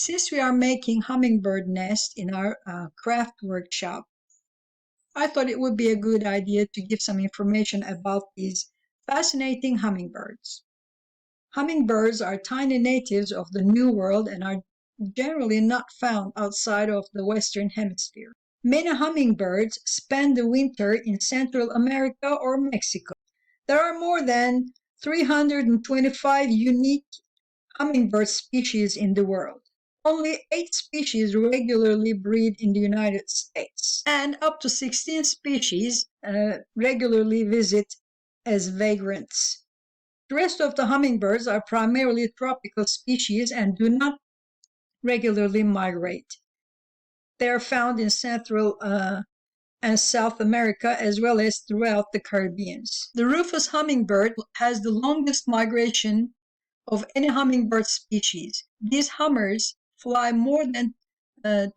Since we are making hummingbird nest in our craft workshop, I thought it would be a good idea to give some information about these fascinating hummingbirds. Hummingbirds are tiny natives of the New World and are generally not found outside of the Western Hemisphere. Many hummingbirds spend the winter in Central America or Mexico. There are more than 325 unique hummingbird species in the world. Only 8 species regularly breed in the United States, and up to 16 species regularly visit as vagrants. The rest of the hummingbirds are primarily tropical species and do not regularly migrate. They are found in Central and South America as well as throughout the Caribbean. The rufous hummingbird has the longest migration of any hummingbird species. These hummers fly more than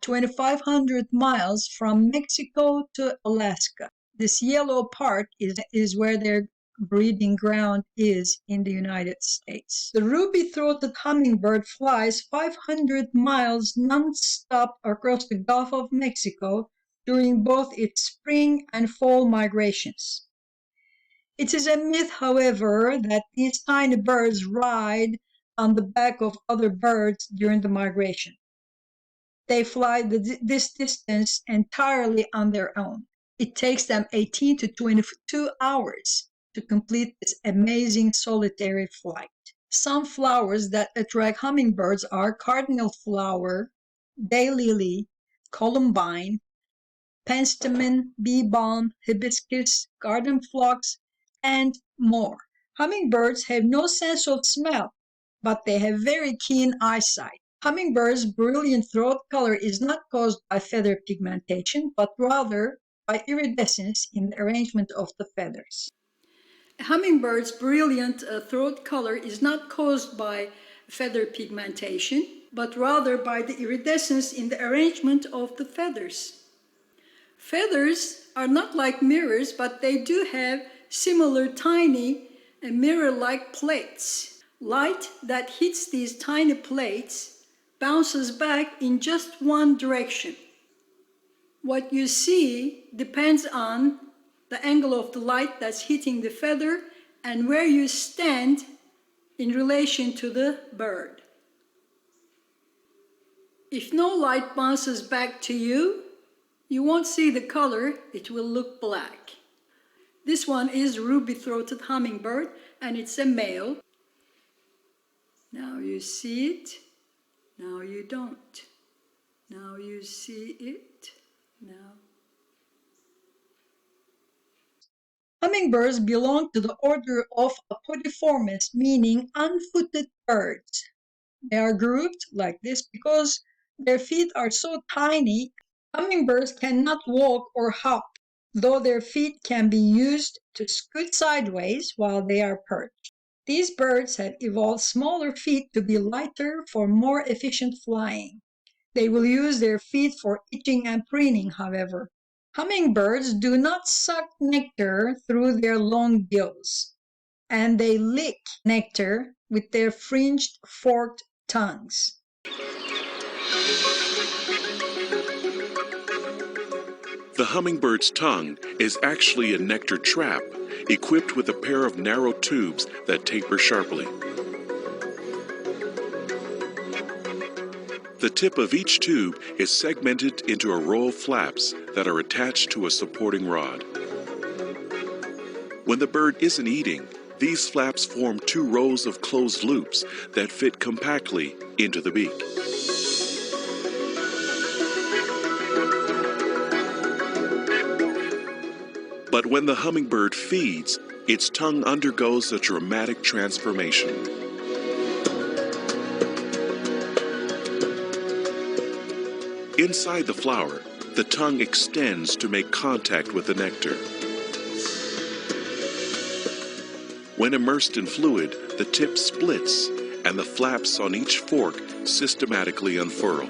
2,500 miles from Mexico to Alaska. This yellow part is where their breeding ground is in the United States. The ruby-throated hummingbird flies 500 miles non-stop across the Gulf of Mexico during both its spring and fall migrations. It is a myth, however, that these tiny birds ride on the back of other birds during the migration. They fly this distance entirely on their own. It takes them 18 to 22 hours to complete this amazing solitary flight. Some flowers that attract hummingbirds are cardinal flower, daylily, columbine, penstemon, bee balm, hibiscus, garden phlox, and more. Hummingbirds have no sense of smell, but they have very keen eyesight. Hummingbirds' brilliant throat color is not caused by feather pigmentation, but rather by iridescence in the arrangement of the feathers. A hummingbird's brilliant throat color is not caused by feather pigmentation, but rather by the iridescence in the arrangement of the feathers. Feathers are not like mirrors, but they do have similar tiny mirror-like plates. Light that hits these tiny plates bounces back in just one direction. What you see depends on the angle of the light that's hitting the feather and where you stand in relation to the bird. If no light bounces back to you, you won't see the color, it will look black. This one is ruby-throated hummingbird and it's a male. Now you see it, now you don't. Now you see it, now. Hummingbirds belong to the order of Apodiformes, meaning unfooted birds. They are grouped like this because their feet are so tiny. Hummingbirds cannot walk or hop, though their feet can be used to scoot sideways while they are perched. These birds have evolved smaller feet to be lighter for more efficient flying. They will use their feet for itching and preening, however. Hummingbirds do not suck nectar through their long bills, and they lick nectar with their fringed, forked tongues. The hummingbird's tongue is actually a nectar trap equipped with a pair of narrow tubes that taper sharply. The tip of each tube is segmented into a row of flaps that are attached to a supporting rod. When the bird isn't eating, these flaps form 2 rows of closed loops that fit compactly into the beak. But when the hummingbird feeds, its tongue undergoes a dramatic transformation. Inside the flower, the tongue extends to make contact with the nectar. When immersed in fluid, the tip splits and the flaps on each fork systematically unfurl.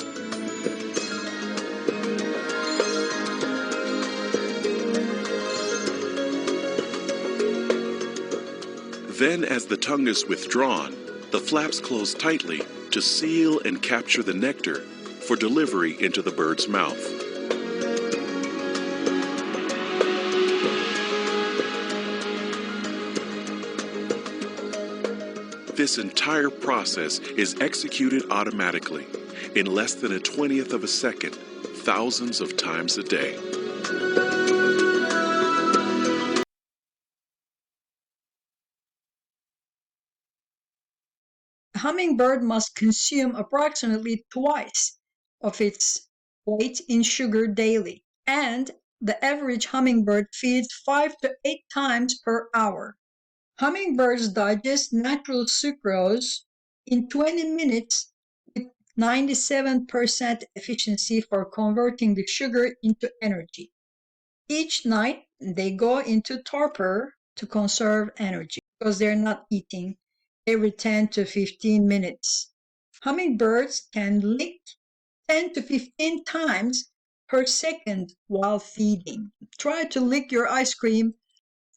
Then, as the tongue is withdrawn, the flaps close tightly to seal and capture the nectar for delivery into the bird's mouth. This entire process is executed automatically in less than a 20th of a second, thousands of times a day. A hummingbird must consume approximately twice of its weight in sugar daily, and the average hummingbird feeds 5 to 8 times per hour. Hummingbirds digest natural sucrose in 20 minutes with 97% efficiency for converting the sugar into energy. Each night, they go into torpor to conserve energy because they're not eating every 10 to 15 minutes. Hummingbirds can lick 10 to 15 times per second while feeding. Try to lick your ice cream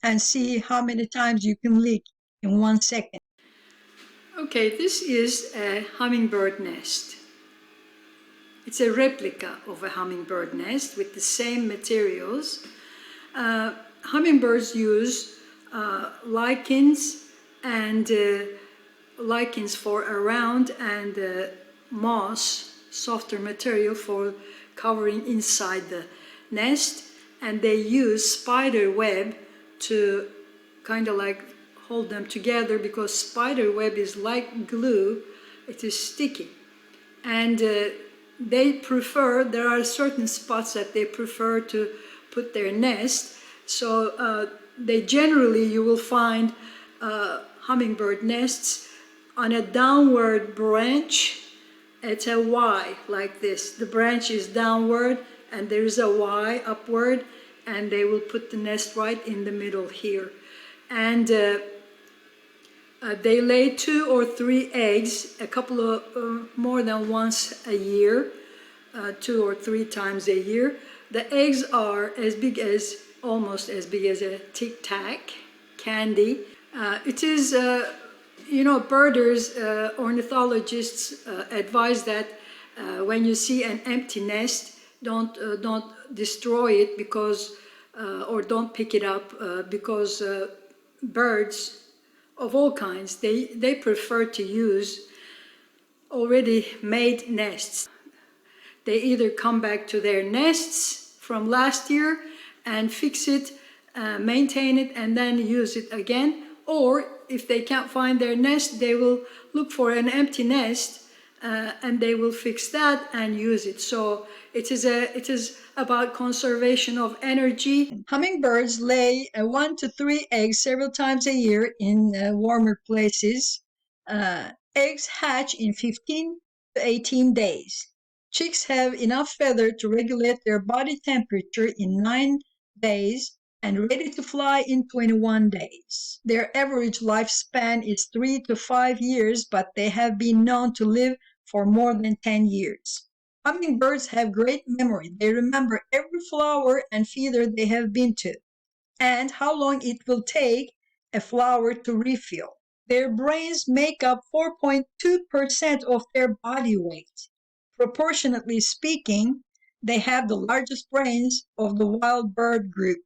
and see how many times you can lick in 1 second. Okay, this is a hummingbird nest. It's a replica of a hummingbird nest with the same materials. Hummingbirds use lichens and lichens for around and moss, softer material for covering inside the nest, and they use spider web to kind of like hold them together because spider web is like glue, it is sticky. And they prefer, there are certain spots that they prefer to put their nest, so they generally, you will find hummingbird nests on a downward branch. It's a Y like this. The branch is downward and there is a Y upward, and they will put the nest right in the middle here. And they lay 2 or 3 eggs, a couple of more than once a year, 2 or 3 times a year. The eggs are as big as, almost as big as a Tic Tac candy. It is, you know, birders, ornithologists advise that when you see an empty nest, don't destroy it because, or don't pick it up because birds of all kinds, they prefer to use already made nests. They either come back to their nests from last year and fix it, maintain it, and then use it again, or if they can't find their nest, they will look for an empty nest and they will fix that and use it. So it is about conservation of energy. Hummingbirds lay 1 to 3 eggs several times a year in warmer places. Eggs hatch in 15 to 18 days. Chicks have enough feather to regulate their body temperature in 9 days and ready to fly in 21 days. Their average lifespan is 3 to 5 years, but they have been known to live for more than 10 years. Hummingbirds have great memory. They remember every flower and feeder they have been to, and how long it will take a flower to refill. Their brains make up 4.2% of their body weight. Proportionately speaking, they have the largest brains of the wild bird group.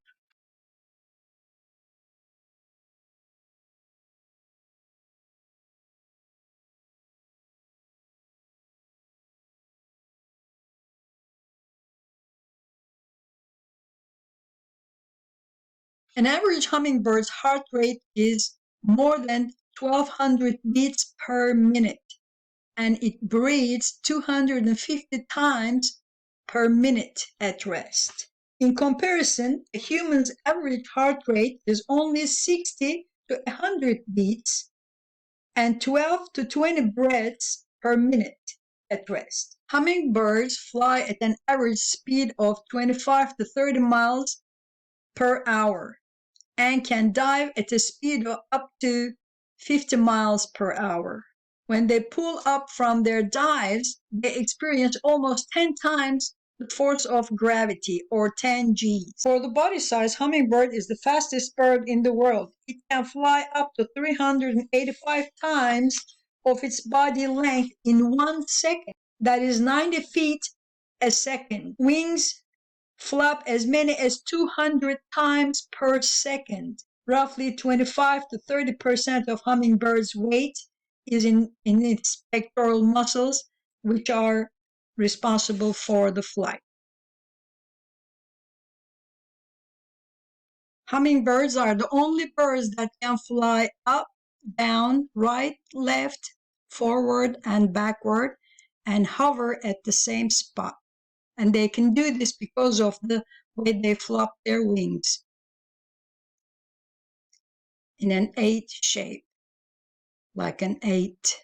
An average hummingbird's heart rate is more than 1,200 beats per minute, and it breathes 250 times per minute at rest. In comparison, a human's average heart rate is only 60 to 100 beats and 12 to 20 breaths per minute at rest. Hummingbirds fly at an average speed of 25 to 30 miles per hour and can dive at a speed of up to 50 miles per hour. When they pull up from their dives, they experience almost 10 times the force of gravity, or 10 Gs. For the body size, hummingbird is the fastest bird in the world. It can fly up to 385 times of its body length in 1 second. That is 90 feet a second. Wings flap as many as 200 times per second. Roughly 25 to 30% of hummingbirds' weight is in its pectoral muscles, which are responsible for the flight. Hummingbirds are the only birds that can fly up, down, right, left, forward, and backward, and hover at the same spot. And they can do this because of the way they flop their wings in an 8 shape, like an 8.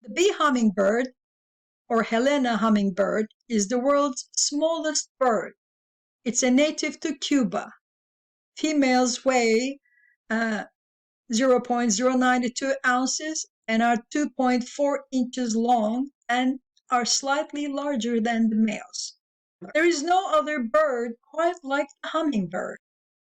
The bee hummingbird, or Helena hummingbird, is the world's smallest bird. It's a native to Cuba. Females weigh 0.092 ounces and are 2.4 inches long and are slightly larger than the males. There is no other bird quite like the hummingbird.